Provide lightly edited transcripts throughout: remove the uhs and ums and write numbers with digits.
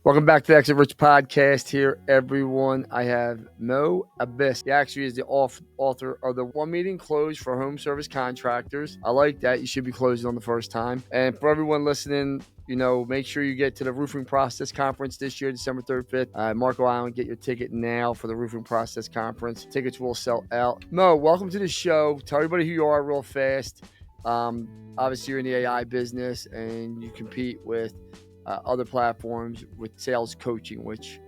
Welcome back to the Exit Rich podcast here, everyone. I have Abbas. He actually is the author of the One Meeting Close for Home Service Contractors. I like that. You should be closing on the first time. And for everyone listening, make sure you get to the Roofing Process Conference this year, December 3rd, 5th. Marco Island, get your ticket now for the Roofing Process Conference. Tickets will sell out. Mo, welcome to the show. Tell everybody who you are real fast. Obviously, you're in the AI business and you compete with other platforms with sales coaching, which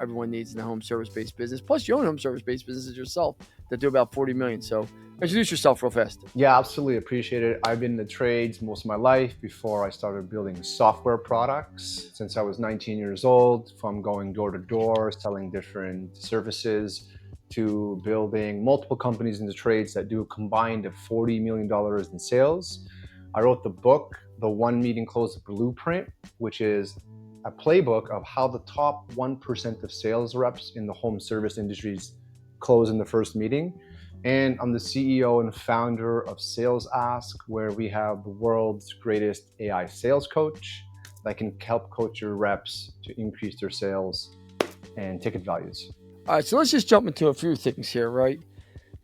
everyone needs in the home service-based business. Plus, you own home service-based businesses yourself that do about 40 million. So, introduce yourself real fast. Yeah, absolutely appreciate it. I've been in the trades most of my life before I started building software products. Since I was 19 years old, from going door to door, selling different services, to building multiple companies in the trades that do a combined of $40 million in sales. I wrote the book, The One Meeting Close Blueprint, which is a playbook of how the top 1% of sales reps in the home service industries close in the first meeting. And I'm the CEO and founder of SalesAsk, where we have the world's greatest AI sales coach that can help coach your reps to increase their sales and ticket values. All right, so let's just jump into a few things here, right?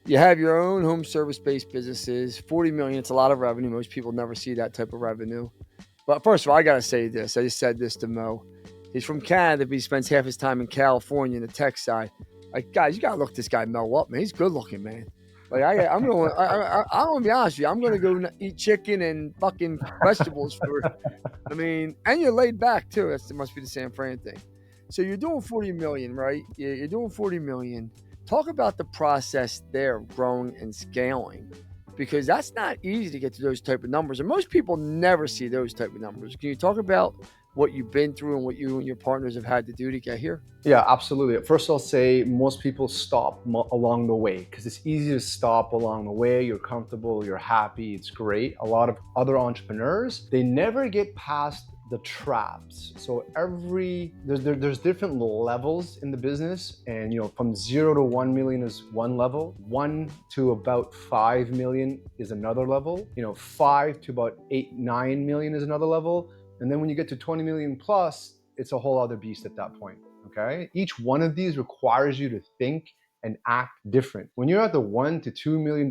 You have your own home service-based businesses, 40 million. It's a lot of revenue. Most people never see that type of revenue. But first of all, I got to say this. I just said this to Mo. He's from Canada, but he spends half his time in California in the tech side. Like, guys, you got to look this guy Mo up, man. He's good looking, man. Like, I'm going to be honest with you. I'm going to go eat chicken and fucking vegetables and you're laid back too. It must be the San Fran thing. So you're doing 40 million, right? You're doing 40 million. Talk about the process there of growing and scaling, because that's not easy to get to those type of numbers. And most people never see those type of numbers. Can you talk about what you've been through and what you and your partners have had to do to get here? Yeah, absolutely. First, I'll say most people stop along the way because it's easy to stop along the way. You're comfortable, you're happy, it's great. A lot of other entrepreneurs, they never get past the traps. So there's different levels in the business, and from 0 to 1 million is one level, 1 to about 5 million is another level, 5 to about 8-9 million is another level, and then when you get to 20 million plus, it's a whole other beast at that point. Okay, each one of these requires you to think and act different. When you're at the $1 to $2 million,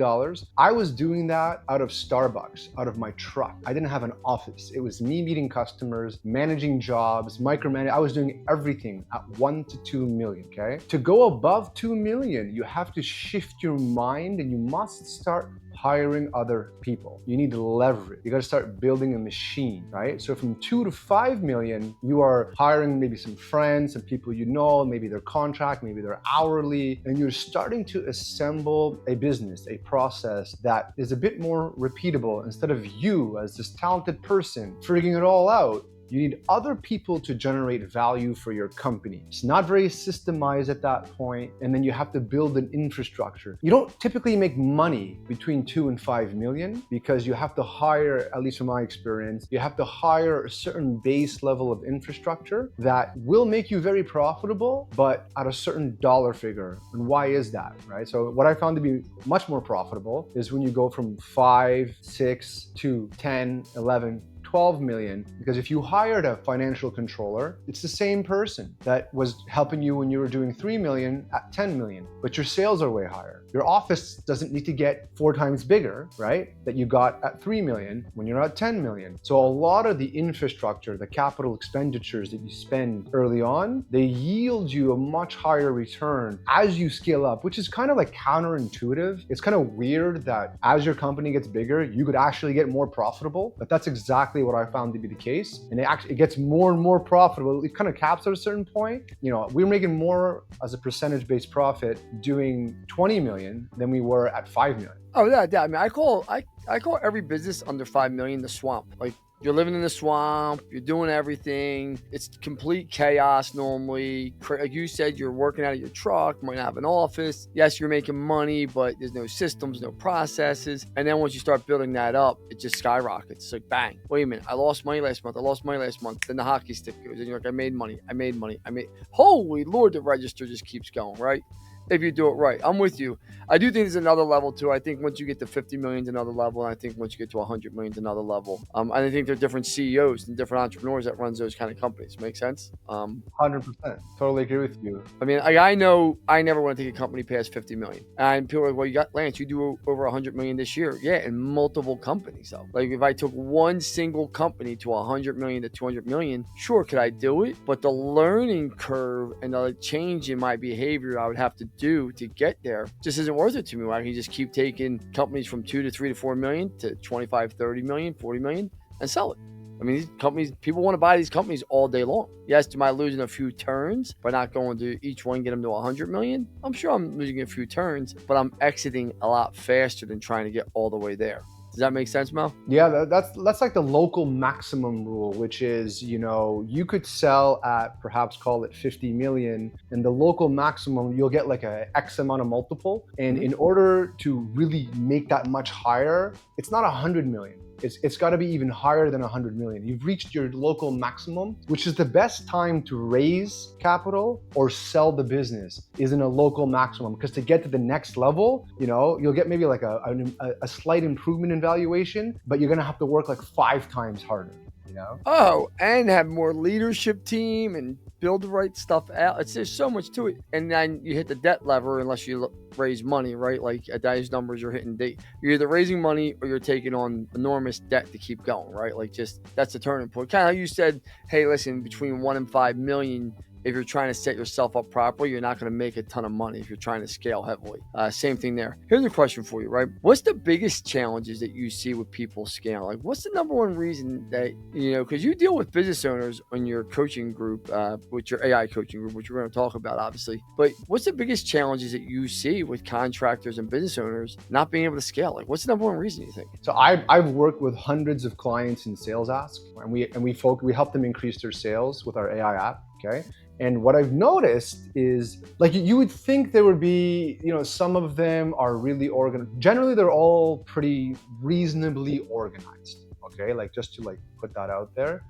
I was doing that out of Starbucks, out of my truck. I didn't have an office. It was me meeting customers, managing jobs, micromanaging. I was doing everything at 1 to 2 million, okay? To go above 2 million, you have to shift your mind and you must start hiring other people. You need leverage. You got to start building a machine, right? So from 2 to 5 million, you are hiring maybe some friends, some people you know, maybe they're contract, maybe they're hourly, and you're starting to assemble a business, a process that is a bit more repeatable. Instead of you as this talented person figuring it all out, you need other people to generate value for your company. It's not very systemized at that point, and then you have to build an infrastructure. You don't typically make money between 2 and 5 million because you have to hire, at least from my experience, you have to hire a certain base level of infrastructure that will make you very profitable, but at a certain dollar figure. And why is that, right? So what I found to be much more profitable is when you go from 5, 6 to 10, 11, 12 million, because if you hired a financial controller, it's the same person that was helping you when you were doing 3 million at 10 million, but your sales are way higher. Your office doesn't need to get 4 times bigger, right? That you got at 3 million when you're at 10 million. So a lot of the infrastructure, the capital expenditures that you spend early on, they yield you a much higher return as you scale up, which is kind of like counterintuitive. It's kind of weird that as your company gets bigger, you could actually get more profitable, but that's exactly what I found to be the case. And it gets more and more profitable. It kind of caps at a certain point. We're making more as a percentage-based profit doing 20 million than we were at 5 million. Oh yeah. I mean, I call every business under 5 million the swamp. Like, you're living in the swamp, you're doing everything. It's complete chaos normally. Like you said, you're working out of your truck, might not have an office. Yes, you're making money, but there's no systems, no processes. And then once you start building that up, it just skyrockets. It's like, bang, wait a minute, I lost money last month. Then the hockey stick goes, and you're like, I made money. Holy Lord, the register just keeps going, right? if you do it right. I'm with you. I do think there's another level too. I think once you get to 50 million is another level, and I think once you get to 100 million is another level. And I think there are different CEOs and different entrepreneurs that runs those kind of companies. Make sense? 100%. Totally agree with you. I mean, I know I never want to take a company past 50 million. And people are like, well, you got Lance, you do over 100 million this year. Yeah, in multiple companies though. Like if I took one single company to 100 million to 200 million, sure, could I do it? But the learning curve and the change in my behavior I would have to do to get there just isn't worth it to me. I can just keep taking companies from 2 to 3 to 4 million to 25, 30 million, 40 million and sell it. I mean, these companies, people want to buy these companies all day long. Yes, am I losing a few turns by not going to each one, get them to 100 million? I'm sure I'm losing a few turns, but I'm exiting a lot faster than trying to get all the way there. Does that make sense, Mel? Yeah, that's like the local maximum rule, which is, you could sell at perhaps call it 50 million, and the local maximum, you'll get like a X amount of multiple. And in order to really make that much higher, it's not 100 million. It's got to be even higher than 100 million. You've reached your local maximum, which is the best time to raise capital or sell the business is in a local maximum. Because to get to the next level, you'll get maybe like a slight improvement in valuation, but you're going to have to work like 5 times harder. Oh, and have more leadership team and build the right stuff out. There's so much to it. And then you hit the debt lever unless you raise money, right? Like at those numbers, you're hitting you're either raising money or you're taking on enormous debt to keep going, right? Like that's the turning point. Kind of how you said, hey, listen, between 1 and 5 million, if you're trying to set yourself up properly, you're not going to make a ton of money if you're trying to scale heavily. Same thing there. Here's a question for you, right? What's the biggest challenges that you see with people scaling? Like, what's the number one reason that, because you deal with business owners on your coaching group, with your AI coaching group, which we're going to talk about, obviously. But what's the biggest challenges that you see with contractors and business owners not being able to scale? Like, what's the number one reason you think? So I've worked with hundreds of clients in SalesAsk, and we help them increase their sales with our AI app. Okay. And what I've noticed is, like, you would think there would be, some of them are really organized. Generally, they're all pretty reasonably organized. Okay, like just to put that out there.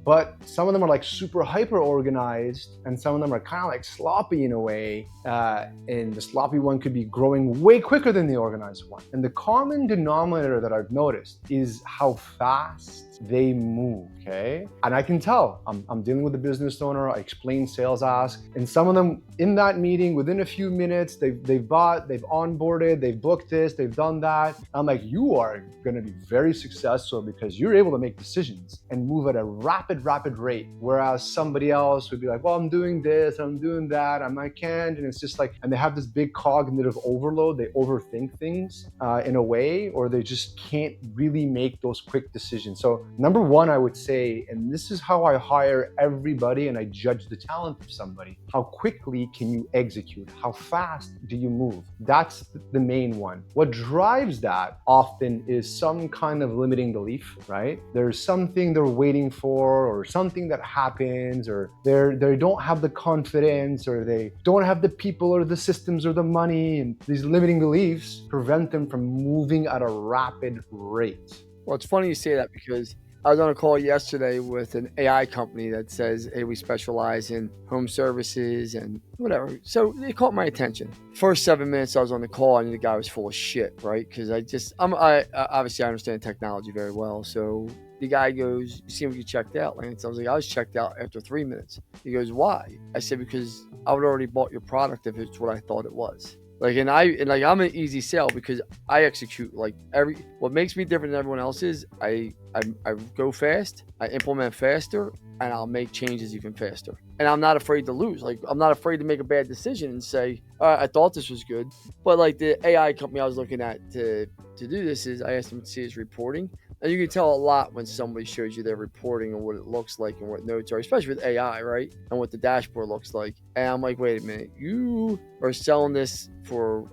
But some of them are like super hyper organized, and some of them are kind of like sloppy in a way. And the sloppy one could be growing way quicker than the organized one. And the common denominator that I've noticed is how fast they move. Okay, and I can tell I'm dealing with a business owner. I explain SalesAsk, and some of them in that meeting within a few minutes they've bought, they've onboarded, they've booked this, they've done that. I'm like, you are going to be very successful because you're able to make decisions and move at a rapid rate, whereas somebody else would be like, well, I'm doing this, I'm doing that, I can't. And it's just like, and they have this big cognitive overload. They overthink things in a way, or they just can't really make those quick decisions. So number one, I would say, and this is how I hire everybody and I judge the talent of somebody, how quickly can you execute? How fast do you move? That's the main one. What drives that often is some kind of limiting belief, right? There's something they're waiting for, or something that happens, or they don't have the confidence, or they don't have the people or the systems or the money, and these limiting beliefs prevent them from moving at a rapid rate. Well, it's funny you say that because I was on a call yesterday with an AI company that says, hey, we specialize in home services and whatever. So it caught my attention. First 7 minutes I was on the call, I knew the guy was full of shit, right? Because obviously I understand technology very well. So the guy goes, you seem like you checked out, Lance. I was like, I was checked out after 3 minutes. He goes, why? I said, because I would already bought your product if it's what I thought it was. I'm an easy sell because I execute what makes me different than everyone else is I go fast, I implement faster, and I'll make changes even faster. And I'm not afraid to lose. Like, I'm not afraid to make a bad decision and say, I thought this was good. But like the AI company I was looking at to do this is I asked them to see his reporting. And you can tell a lot when somebody shows you their reporting and what it looks like and what notes are, especially with AI, right? And what the dashboard looks like. And I'm like, wait a minute, you are selling this for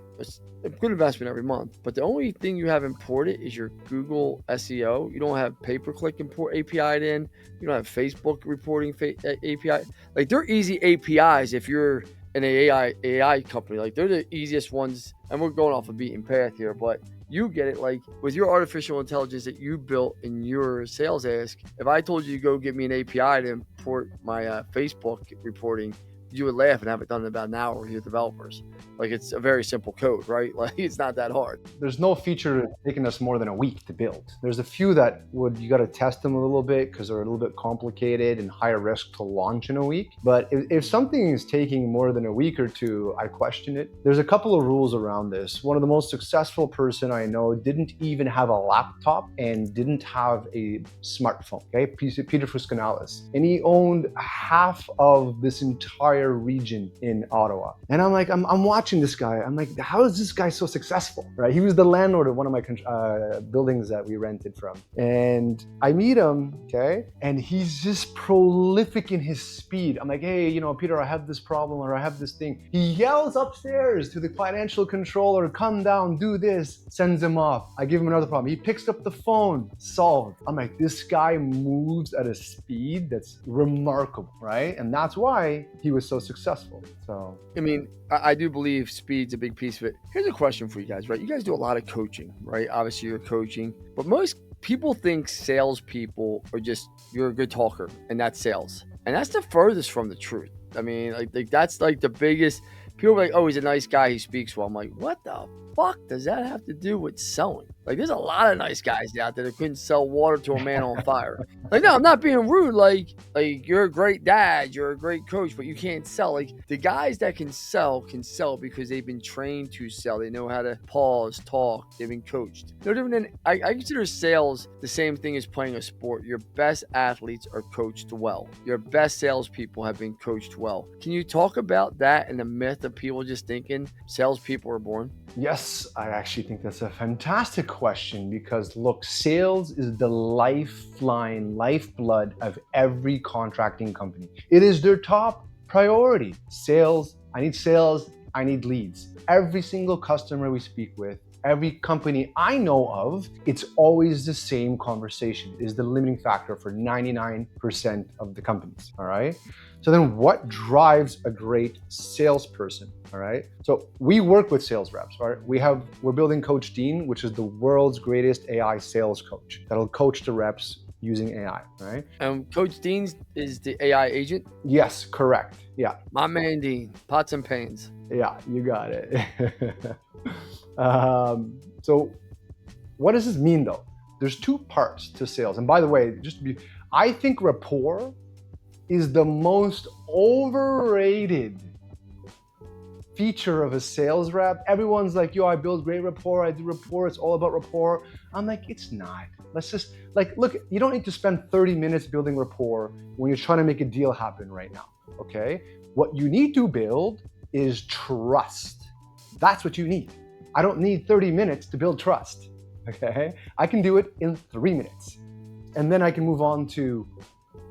a good investment every month, but the only thing you have imported is your Google SEO. You don't have pay-per-click import API'd in. You don't have Facebook reporting API. Like, they're easy APIs if you're an AI company. Like, they're the easiest ones. And we're going off a beaten path here, but you get it. Like, with your artificial intelligence that you built in your SalesAsk, if I told you to go get me an API to import my Facebook reporting, you would laugh and have it done in about an hour with your developers. Like, it's a very simple code, right? Like, it's not that hard. There's no feature taking us more than a week to build. There's a few that you got to test them a little bit because they're a little bit complicated and higher risk to launch in a week. But if something is taking more than a week or two, I question it. There's a couple of rules around this. One of the most successful person I know didn't even have a laptop and didn't have a smartphone, okay? Peter Fuscanalis. And he owned half of this entire region in Ottawa. And I'm like, I'm watching this guy. I'm like, how is this guy so successful, right? He was the landlord of one of my buildings that we rented from. And I meet him, okay? And he's just prolific in his speed. I'm like, hey, Peter, I have this problem or I have this thing. He yells upstairs to the financial controller, come down, do this, sends him off. I give him another problem. He picks up the phone, solved. I'm like, this guy moves at a speed that's remarkable, right? And that's why he was so successful. So, I mean, I do believe speed's a big piece of it. Here's a question for you guys, right? You guys do a lot of coaching, right? Obviously, you're coaching, but most people think salespeople are just, you're a good talker and that's sales. And that's the furthest from the truth. I mean, like that's like the biggest, people are like, oh, he's a nice guy, he speaks well. I'm like, what the fuck does that have to do with selling? Like, there's a lot of nice guys out there that couldn't sell water to a man on fire. Like, no, I'm not being rude. Like you're a great dad, you're a great coach, but you can't sell. Like, the guys that can sell because they've been trained to sell. They know how to pause, talk. They've been coached. No different than, I consider sales the same thing as playing a sport. Your best athletes are coached well. Your best salespeople have been coached well. Can you talk about that and the myth of people just thinking salespeople are born? Yes, I actually think that's a fantastic question because look, sales is the lifeblood of every contracting company. It is their top priority. Sales, I need leads. Every single customer we speak with, every company I know of, it's always the same conversation. It is the limiting factor for 99% of the companies, all right? So then what drives a great salesperson, all right? So we work with sales reps, right? We're building Coach Dean, which is the world's greatest AI sales coach that'll coach the reps using AI, right? Coach Dean is the AI agent? Yes, correct, yeah. My man Dean, pots and pans. Yeah, you got it. So what does this mean though? There's two parts to sales. And by the way, I think rapport is the most overrated feature of a sales rep. Everyone's like, yo, I build great rapport, I do rapport, it's all about rapport. I'm like, it's not. Let's just, look, you don't need to spend 30 minutes building rapport when you're trying to make a deal happen right now, okay? What you need to build is trust. That's what you need. I don't need 30 minutes to build trust, okay? I can do it in 3 minutes. And then I can move on to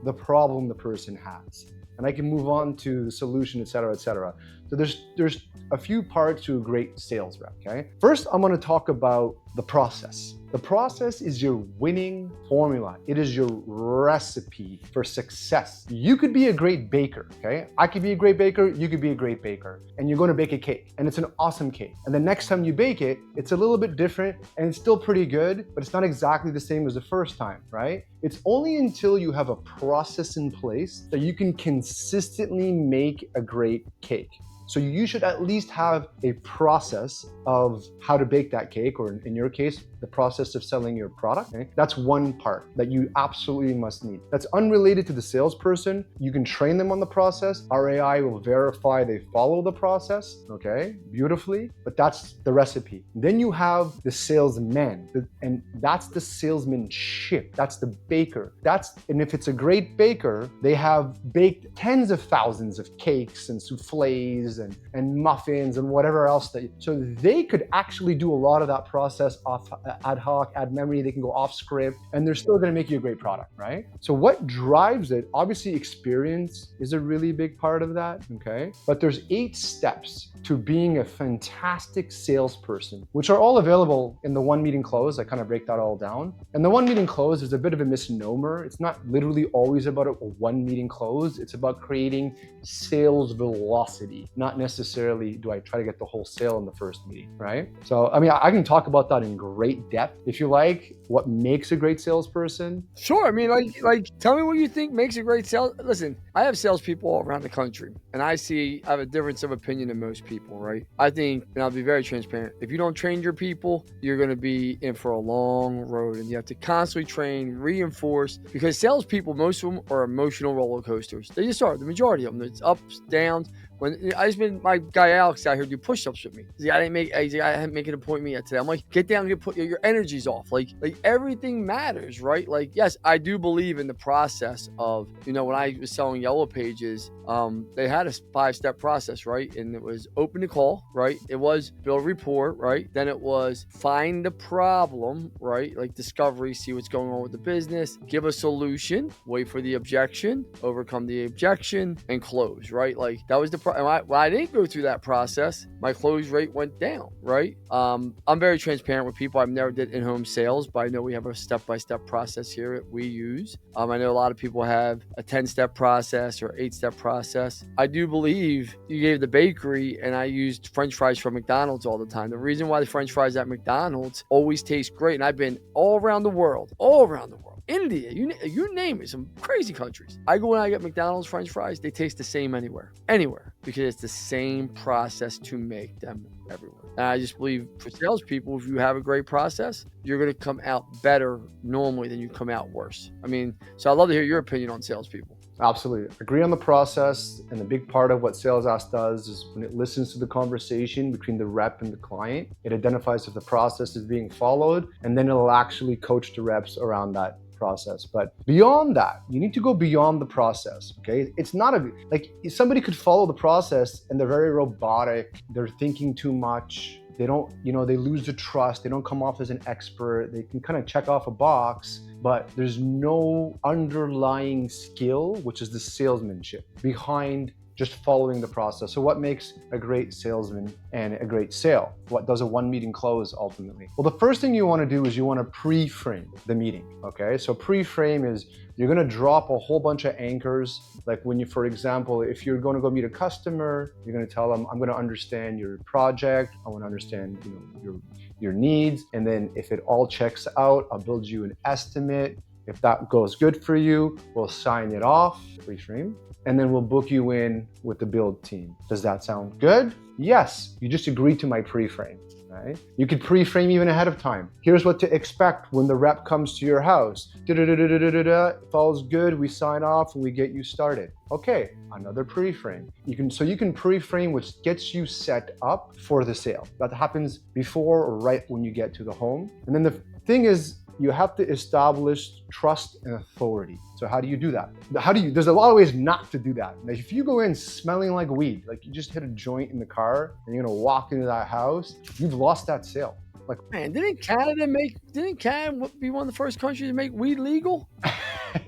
the problem the person has. And I can move on to the solution, et cetera, et cetera. So there's a few parts to a great sales rep, okay? First, I'm gonna talk about the process. The process is your winning formula. It is your recipe for success. You could be a great baker, okay? I could be a great baker, you could be a great baker, and you're gonna bake a cake, and it's an awesome cake. And the next time you bake it, it's a little bit different, and it's still pretty good, but it's not exactly the same as the first time, right? It's only until you have a process in place that you can consistently make a great cake. So you should at least have a process of how to bake that cake, or in your case, the process of selling your product. Okay? That's one part that you absolutely must need. That's unrelated to the salesperson. You can train them on the process. Our AI will verify they follow the process, okay, beautifully, but that's the recipe. Then you have the salesman, and that's the salesmanship. That's the baker. And if it's a great baker, they have baked tens of thousands of cakes and souffles and muffins and whatever else so they could actually do a lot of that process off ad hoc, ad memory. They can go off script, and they're still going to make you a great product, right? So what drives it? Obviously, experience is a really big part of that, okay? But there's 8 steps to being a fantastic salesperson, which are all available in the One Meeting Close. I kind of break that all down. And the One Meeting Close is a bit of a misnomer. It's not literally always about a one meeting close. It's about creating sales velocity, not necessarily do I try to get the whole sale in the first meeting, right? So, I mean, I can talk about that in great depth if you like, what makes a great salesperson. Sure. I mean, like, tell me what you think makes a great sales. Listen, I have salespeople all around the country, and I have a difference of opinion than most people, right? I think, and I'll be very transparent, if you don't train your people, you're going to be in for a long road, and you have to constantly train, reinforce, because salespeople, most of them are emotional roller coasters. They just are, the majority of them. It's ups, downs. When I just been my guy Alex out here do push-ups with me. I didn't make an appointment yet today. I'm like, get down, your energy's off. Like everything matters, right? Like, yes, I do believe in the process of, when I was selling Yellow Pages, they had a 5-step process, right? And it was open the call, right? It was build rapport, right? Then it was find the problem, right? Like discovery, see what's going on with the business, give a solution, wait for the objection, overcome the objection, and close, right? Like that was the when I didn't go through that process, my close rate went down, right? I'm very transparent with people. I've never did in-home sales, but I know we have a step-by-step process here that we use. I know a lot of people have a 10-step process or 8-step process. I do believe you gave the bakery, and I used French fries from McDonald's all the time. The reason why the French fries at McDonald's always taste great, and I've been all around the world, India, you name it, some crazy countries. I go and I get McDonald's French fries, they taste the same anywhere, because it's the same process to make them everywhere. And I just believe for salespeople, if you have a great process, you're going to come out better normally than you come out worse. So I'd love to hear your opinion on salespeople. Absolutely. Agree on the process. And the big part of what SalesAsk does is when it listens to the conversation between the rep and the client, it identifies if the process is being followed, and then it'll actually coach the reps around that process. But beyond that, you need to go beyond the process, okay? It's not somebody could follow the process and they're very robotic, they're thinking too much, they don't, they lose the trust, they don't come off as an expert, they can kind of check off a box, but there's no underlying skill, which is the salesmanship behind just following the process. So what makes a great salesman and a great sale? What does a one meeting close ultimately? Well, the first thing you want to do is you want to pre-frame the meeting, okay? So pre-frame is you're going to drop a whole bunch of anchors. Like when you, for example, if you're going to go meet a customer, you're going to tell them, I'm going to understand your project. I want to understand, your needs. And then if it all checks out, I'll build you an estimate. If that goes good for you, we'll sign it off, pre-frame, and then we'll book you in with the build team. Does that sound good? Yes, you just agreed to my pre-frame, right? You could pre-frame even ahead of time. Here's what to expect when the rep comes to your house. If all's good, we sign off and we get you started. Okay, another pre-frame. You can pre-frame, which gets you set up for the sale. That happens before or right when you get to the home. And then the thing is, you have to establish trust and authority. So how do you do that? There's a lot of ways not to do that. Now, if you go in smelling like weed, like you just hit a joint in the car and you're gonna walk into that house, you've lost that sale. Like, man, didn't Canada be one of the first countries to make weed legal?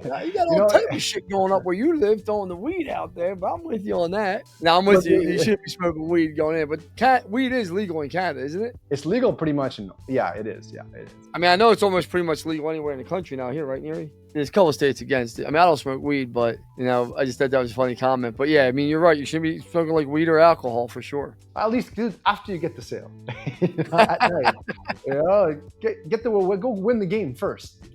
You got all type of shit going up where you live, throwing the weed out there, but I'm with you on that. Now, I'm with you. You shouldn't be smoking weed going in, but weed is legal in Canada, isn't it? It's legal pretty much. Yeah, it is. Yeah, it is. I know it's almost pretty much legal anywhere in the country now here, right, Neri? There's a couple of states against it. I don't smoke weed, but, I just thought that was a funny comment. But yeah, you're right. You shouldn't be smoking like weed or alcohol for sure. At least after you get the sale. At night. Go win the game first.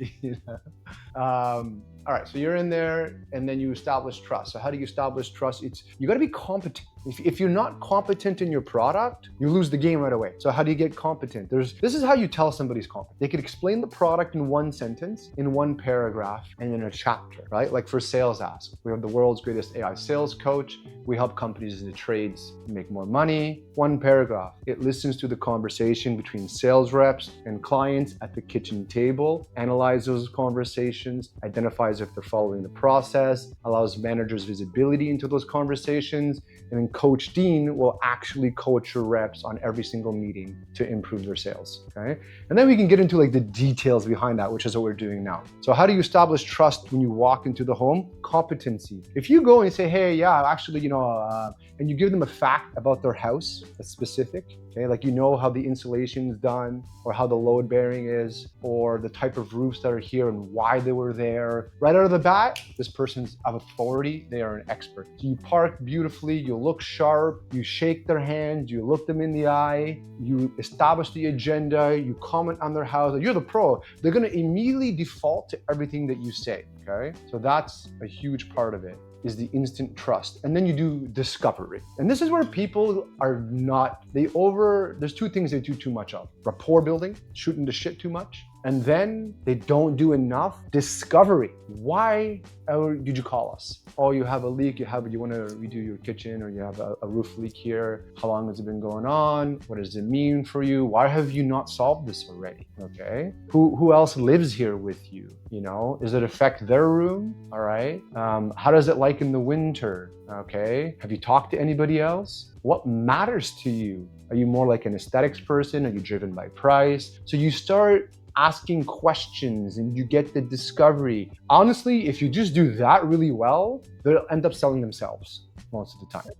All right, so you're in there and then you establish trust. So how do you establish trust? You got to be competent. If you're not competent in your product, you lose the game right away. So how do you get competent? This is how you tell somebody's competent. They could explain the product in one sentence, in one paragraph, and in a chapter, right? Like for SalesAsk, we have the world's greatest AI sales coach. We help companies in the trades make more money. One paragraph. It listens to the conversation between sales reps and clients at the kitchen table, analyzes those conversations, identifies if they're following the process, allows managers visibility into those conversations, and then Coach Dean will actually coach your reps on every single meeting to improve their sales, okay? And then we can get into the details behind that, which is what we're doing now. So how do you establish trust when you walk into the home? Competency. If you go and say, hey, yeah, actually, and you give them a fact about their house that's specific, okay? Like how the insulation is done, or how the load bearing is, or the type of roofs that are here and why they were there. Right out of the bat, this person's of authority, they are an expert. So you park beautifully, you look sharp, you shake their hand, you look them in the eye, you establish the agenda, you comment on their house, you're the pro. They're gonna immediately default to everything that you say, okay? So that's a huge part of it. is the instant trust. And then you do discovery. And this is where people are not, there's two things they do too much of: rapport building, shooting the shit too much, and then they don't do enough discovery. Why did you call us? Oh, you have a leak, you want to redo your kitchen, or you have a roof leak here. How long has it been going on? What does it mean for you? Why have you not solved this already? Okay. Who else lives here with you? You know, does it affect their room? All right. How does it like in the winter? Okay. Have you talked to anybody else? What matters to you? Are you more like an aesthetics person? Are you driven by price? So you start asking questions and you get the discovery. Honestly, if you just do that really well, they'll end up selling themselves most of the time.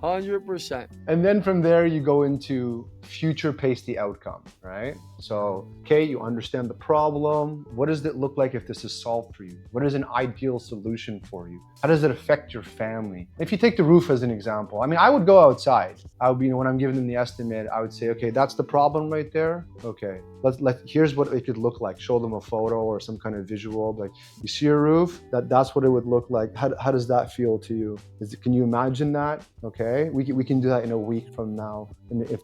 100%. And then from there, you go into future pace the outcome, right? So, okay, you understand the problem. What does it look like if this is solved for you? What is an ideal solution for you? How does it affect your family? If you take the roof as an example, I mean, I would go outside. I would be, when I'm giving them the estimate, I would say, okay, that's the problem right there. Okay, here's what it could look like. Show them a photo or some kind of visual. Like, you see your roof? That's what it would look like. How does that feel to you? Can you imagine that? Okay, we can do that in a week from now. And if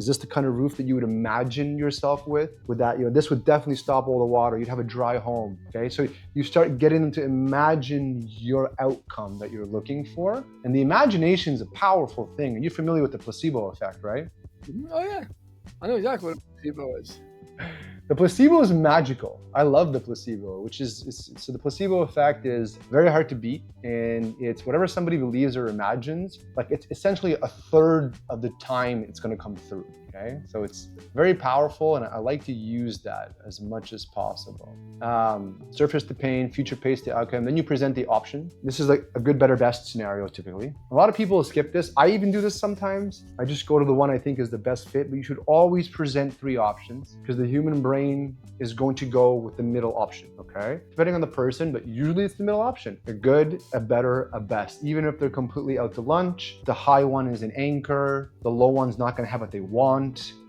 is this the kind of roof that you would imagine yourself with? Would that, this would definitely stop all the water. You'd have a dry home. Okay, so you start getting them to imagine your outcome that you're looking for. And the imagination is a powerful thing. Are you familiar with the placebo effect, right? Oh yeah, I know exactly what a placebo is. The placebo is magical. I love the placebo, so the placebo effect is very hard to beat, and it's whatever somebody believes or imagines, like it's essentially a third of the time it's going to come through. Okay, so it's very powerful, and I like to use that as much as possible. Surface the pain, future pace the outcome, then you present the option. This is like a good, better, best scenario typically. A lot of people skip this. I even do this sometimes. I just go to the one I think is the best fit, but you should always present 3 options, because the human brain is going to go with the middle option, okay? Depending on the person, but usually it's the middle option. A good, a better, a best. Even if they're completely out to lunch, the high one is an anchor, the low one's not gonna have what they want.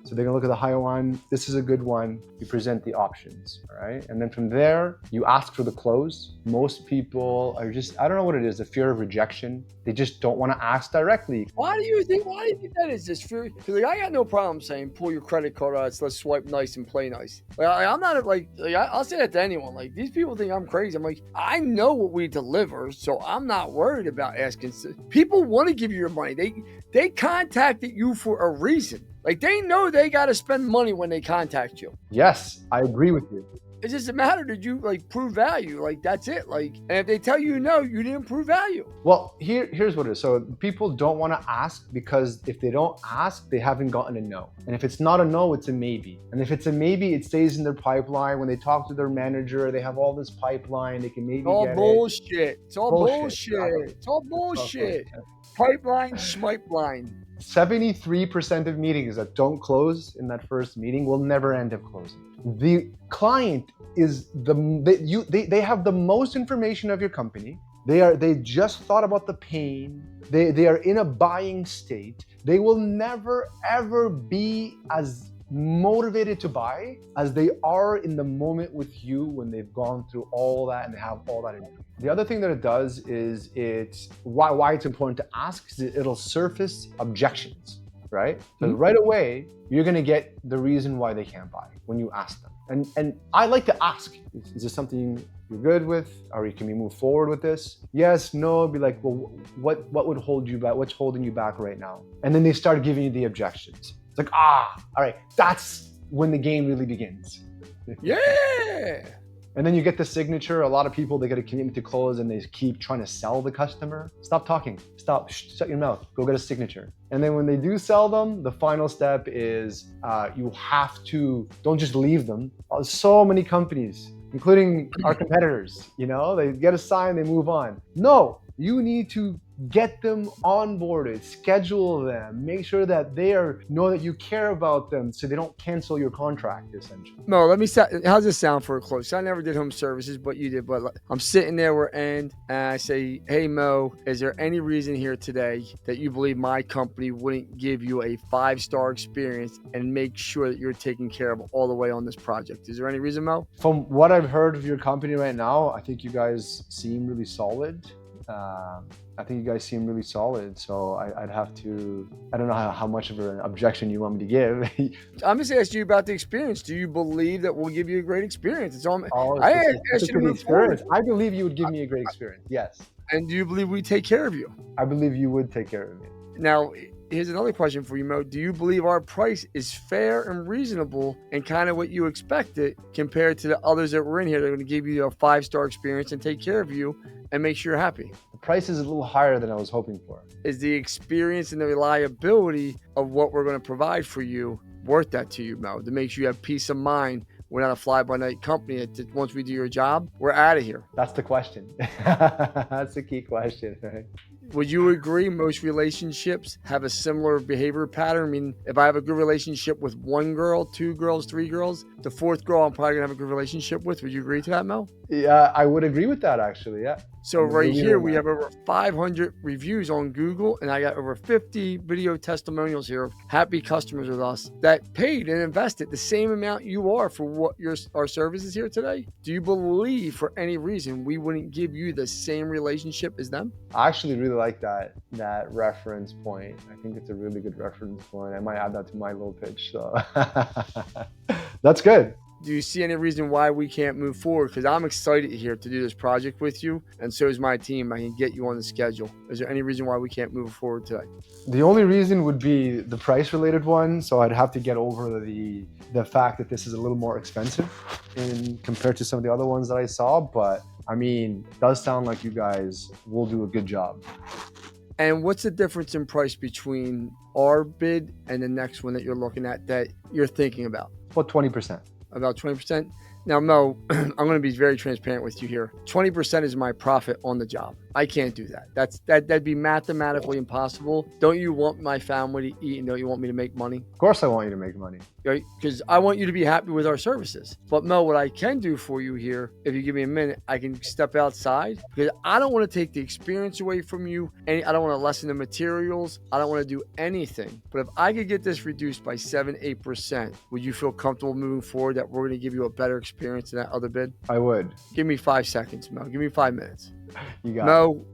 So they're gonna look at the high one. This is a good one. You present the options, all right? And then from there, you ask for the close. Most people are just, I don't know what it is, the fear of rejection. They just don't wanna ask directly. Why do you think that is? This fear? Because like, I got no problem saying, pull your credit card out, let's swipe nice and play nice. Like, I'm not like I'll say that to anyone. Like, these people think I'm crazy. I'm like, I know what we deliver, so I'm not worried about asking. People want to give you your money. They contacted you for a reason. Like, they know they got to spend money when they contact you. Yes, I agree with you. It's just a matter, did you like prove value? Like, that's it. Like, and if they tell you no, you didn't prove value. Well, here's what it is. So people don't want to ask, because if they don't ask, they haven't gotten a no. And if it's not a no, it's a maybe. And if it's a maybe, it stays in their pipeline. When they talk to their manager, they have all this pipeline. They can maybe get bullshit. it. It's all bullshit. It's all bullshit. Pipeline, schmipeline. 73% of meetings that don't close in that first meeting will never end up closing. The client is they have the most information of your company. They just thought about the pain. They are in a buying state. They will never ever be as motivated to buy as they are in the moment with you, when they've gone through all that and they have all that in. The other thing that it does is it's why it's important to ask, is it'll surface objections, right? So right away, you're gonna get the reason why they can't buy when you ask them. And I like to ask, is this something you're good with? Or can we move forward with this? Yes, no, be like, well, what would hold you back? What's holding you back right now? And then they start giving you the objections. It's like, all right, that's when the game really begins. Yeah. And then you get the signature. A lot of people, they get a commitment to close and they keep trying to sell the customer. Stop talking. Stop. Shut your mouth. Go get a signature. And then when they do sell them, the final step is you have to, don't just leave them. So many companies, including our competitors, they get a sign, they move on. No, you need to get them onboarded, schedule them, make sure that they know that you care about them, so they don't cancel your contract, essentially. Mo, how's this sound for a close? I never did home services, but you did. But I'm sitting there, we're and I say, hey Mo, is there any reason here today that you believe my company wouldn't give you a 5-star experience and make sure that you're taken care of all the way on this project? Is there any reason, Mo? From what I've heard of your company right now, I think you guys seem really solid. I think you guys seem really solid. So I'd have to, I don't know how much of an objection you want me to give. I'm just asking you about the experience. Do you believe that we'll give you a great experience? It's all. Oh, I asked you to specifically move forward. experience. I believe you would give me a great experience. Yes. And do you believe we take care of you? I believe you would take care of me. Now, here's another question for you, Mo. Do you believe our price is fair and reasonable and kind of what you expected compared to the others that were in here? They're going to give you a 5-star experience and take care of you and make sure you're happy. The price is a little higher than I was hoping for. Is the experience and the reliability of what we're going to provide for you worth that to you, Mo? To make sure you have peace of mind. We're not a fly-by-night company. Once we do your job, we're out of here. That's the question. That's the key question, right? Would you agree most relationships have a similar behavior pattern? I mean, if I have a good relationship with 1 girl, 2 girls, 3 girls, the 4th girl I'm probably going to have a good relationship with. Would you agree to that, Mo? Yeah, I would agree with that, actually, yeah. So right here, we have over 500 reviews on Google, and I got over 50 video testimonials here of happy customers with us that paid and invested the same amount you are for what our services here today. Do you believe for any reason we wouldn't give you the same relationship as them? I actually really like that reference point. I think it's a really good reference point. I might add that to my little pitch. So that's good. Do you see any reason why we can't move forward? Because I'm excited here to do this project with you, and so is my team. I can get you on the schedule. Is there any reason why we can't move forward today? The only reason would be the price-related one. So I'd have to get over the fact that this is a little more expensive compared to some of the other ones that I saw. But I mean, it does sound like you guys will do a good job. And what's the difference in price between our bid and the next one that you're looking at that you're thinking about? About 20%. About 20%. Now, Mo, I'm going to be very transparent with you here. 20% is my profit on the job. I can't do that. That'd be mathematically impossible. Don't you want my family to eat, and don't you want me to make money? Of course I want you to make money. Right? Because I want you to be happy with our services. But Mo, what I can do for you here, if you give me a minute, I can step outside because I don't want to take the experience away from you. I don't want to lessen the materials. I don't want to do anything. But if I could get this reduced by 7-8%, would you feel comfortable moving forward that we're going to give you a better experience than that other bid? I would. Give me 5 seconds, Mo. Give me 5 minutes. You got Mo,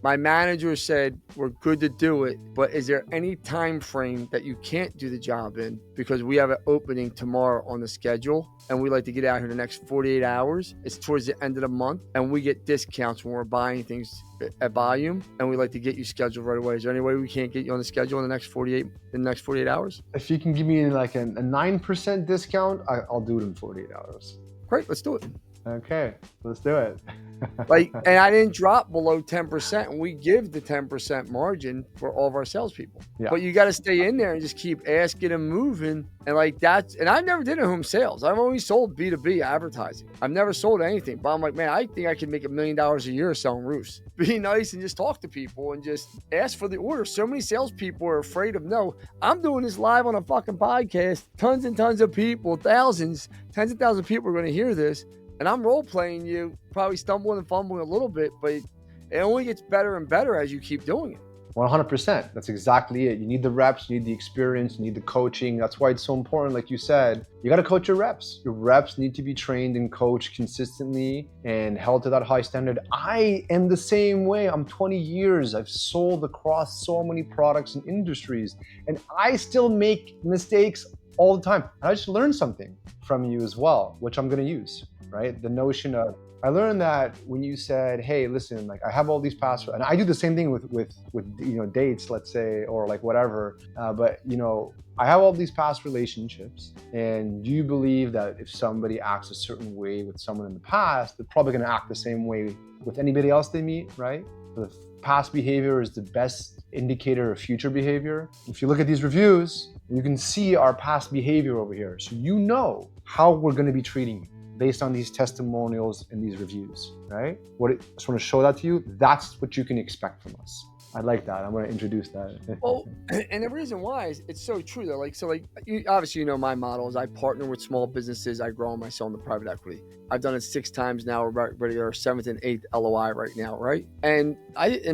my manager said we're good to do it, but is there any time frame that you can't do the job in? Because we have an opening tomorrow on the schedule, and we like to get out here the next 48 hours. It's towards the end of the month, and we get discounts when we're buying things at volume, and we like to get you scheduled right away. Is there any way we can't get you on the schedule in the next 48 hours? If you can give me like a 9% discount, I'll do it in 48 hours. Great, let's do it. Okay, let's do it. And I didn't drop below 10%, and we give the 10% margin for all of our salespeople. Yeah. But you got to stay in there and just keep asking and moving. And like that, and I never did a home sales. I've only sold B2B advertising. I've never sold anything. But I'm like, man, I think I can make $1 million a year selling roofs. Be nice and just talk to people and just ask for the order. So many salespeople are afraid of no. I'm doing this live on a fucking podcast. Tons and tons of people, tens of thousands of people are going to hear this. And I'm role playing you, probably stumbling and fumbling a little bit, but it only gets better and better as you keep doing it. 100%. That's exactly it. You need the reps, you need the experience, you need the coaching. That's why it's so important. Like you said, you got to coach your reps. Your reps need to be trained and coached consistently and held to that high standard. I am the same way. I'm 20 years. I've sold across so many products and industries, and I still make mistakes all the time. And I just learned something from you as well, which I'm going to use. Right? The notion of, I learned that when you said, hey, listen, like I have all these past, and I do the same thing with dates, let's say, or like whatever. But I have all these past relationships, and do you believe that if somebody acts a certain way with someone in the past, they're probably going to act the same way with anybody else they meet, right? The past behavior is the best indicator of future behavior. If you look at these reviews, you can see our past behavior over here. So you know how we're going to be treating you based on these testimonials and these reviews, right? I just want to show that to you. That's what you can expect from us. I like that. I'm going to introduce that. Well, and the reason why is it's so true though. Obviously, my model is I partner with small businesses. I grow them. I sell them to private equity. I've done it 6 times now. We're ready to our 7th and 8th LOI right now, right? And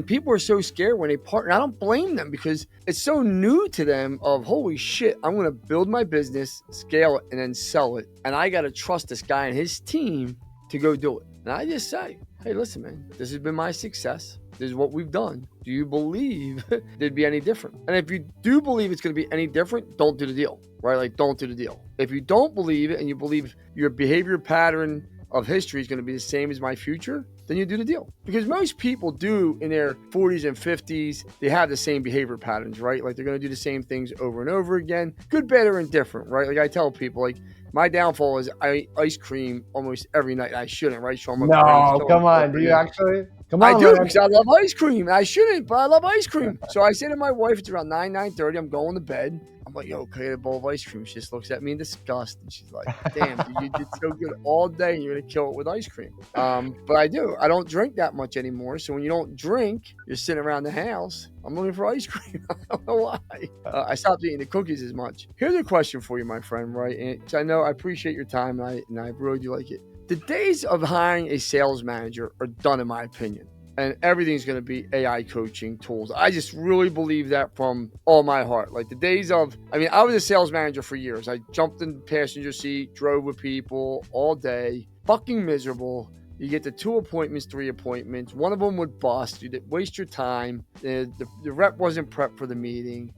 people are so scared when they partner. I don't blame them because it's so new to them of holy shit, I'm going to build my business, scale it, and then sell it. And I got to trust this guy and his team to go do it. And I just say, hey, listen, man, this has been my success. This is what we've done. Do you believe there'd be any different? And if you do believe it's going to be any different, don't do the deal, right? Like, don't do the deal. If you don't believe it and you believe your behavior pattern of history is going to be the same as my future, then you do the deal. Because most people do in their 40s and 50s, they have the same behavior patterns, right? Like, they're going to do the same things over and over again, good, bad, or indifferent, right? Like, I tell people, like, my downfall is I eat ice cream almost every night. I shouldn't, right? So my brain's No, come on. Do you actually? Come I on, do, man. because I love ice cream. I shouldn't, but I love ice cream. So I say to my wife, it's around 9:30. I'm going to bed. I'm like, yo, can I get a bowl of ice cream? She just looks at me in disgust. And she's like, damn, dude, you did so good all day. And you're going to kill it with ice cream. But I do. I don't drink that much anymore. So when you don't drink, you're sitting around the house. I'm looking for ice cream. I don't know why. I stopped eating the cookies as much. Here's a question for you, my friend, right? And I know I appreciate your time, and I really do like it. The days of hiring a sales manager are done, in my opinion. And everything's going to be AI coaching tools. I just really believe that from all my heart. Like, the days of, I was a sales manager for years. I jumped in the passenger seat, drove with people all day, fucking miserable. You get to 2 appointments, 3 appointments. One of them would bust. You'd waste your time. The rep wasn't prepped for the meeting.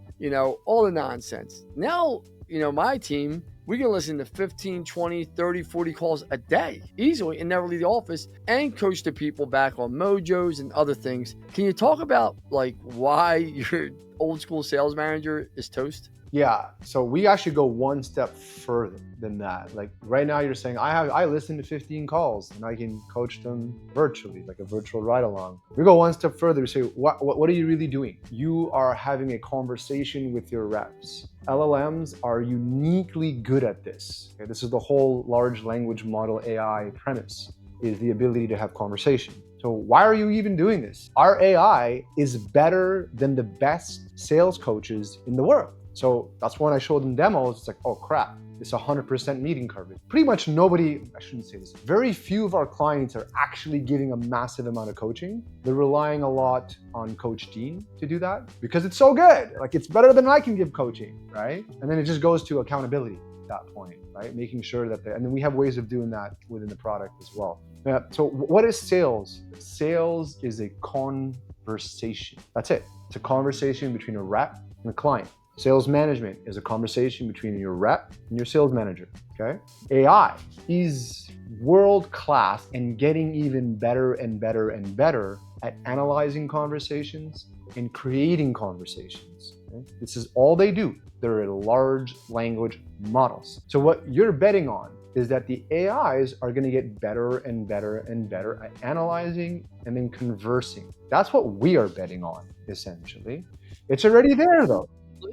All the nonsense. Now, my team, we can listen to 15, 20, 30, 40 calls a day easily and never leave the office and coach the people back on mojos and other things. Can you talk about, like, why your old school sales manager is toast? Yeah, so we actually go one step further than that. Like, right now you're saying I listen to 15 calls and I can coach them virtually, like a virtual ride along. We go one step further. We say, what are you really doing? You are having a conversation with your reps. LLMs are uniquely good at this. Okay, this is the whole large language model AI premise, is the ability to have conversation. So why are you even doing this? Our AI is better than the best sales coaches in the world. So that's when I showed them demos. It's like, oh crap, it's 100% meeting coverage. Pretty much nobody, I shouldn't say this, very few of our clients are actually giving a massive amount of coaching. They're relying a lot on Coach Dean to do that because it's so good. Like, it's better than I can give coaching, right? And then it just goes to accountability at that point, right? Making sure that, and then we have ways of doing that within the product as well. Yeah, so what is sales? Sales is a conversation. That's it. It's a conversation between a rep and a client. Sales management is a conversation between your rep and your sales manager, okay? AI is world-class and getting even better and better and better at analyzing conversations and creating conversations. Okay? This is all they do. They're large language models. So what you're betting on is that the AIs are going to get better and better and better at analyzing and then conversing. That's what we are betting on, essentially. It's already there, though.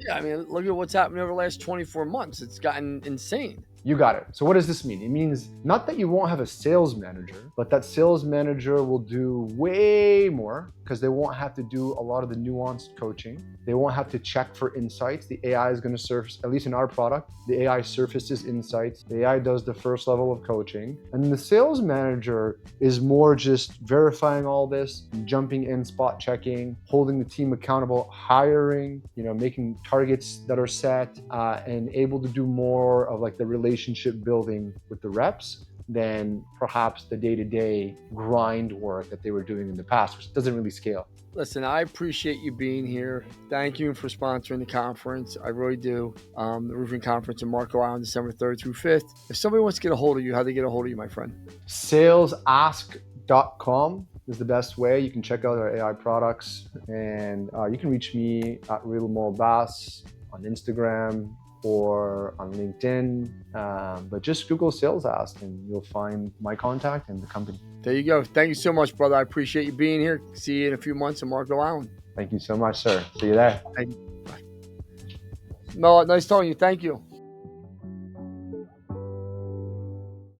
Yeah, look at what's happened over the last 24 months. It's gotten insane. You got it. So what does this mean? It means not that you won't have a sales manager, but that sales manager will do way more because they won't have to do a lot of the nuanced coaching. They won't have to check for insights. The AI is going to surface, at least in our product, the AI surfaces insights. The AI does the first level of coaching. And the sales manager is more just verifying all this, jumping in, spot checking, holding the team accountable, hiring, making targets that are set, and able to do more of like the relationship building with the reps than perhaps the day-to-day grind work that they were doing in the past, which doesn't really scale. Listen, I appreciate you being here. Thank you for sponsoring the conference. I really do. The roofing conference in Marco Island, December 3rd through 5th. If somebody wants to get a hold of you, how do they get a hold of you, my friend? SalesAsk.com is the best way. You can check out our AI products, and you can reach me at Abbas on Instagram or on LinkedIn, but just Google SalesAsk and you'll find my contact and the company. There you go. Thank you so much, brother. I appreciate you being here. See you in a few months in Marco Island. Thank you so much, sir. See you there. No, nice talking to you. Thank you.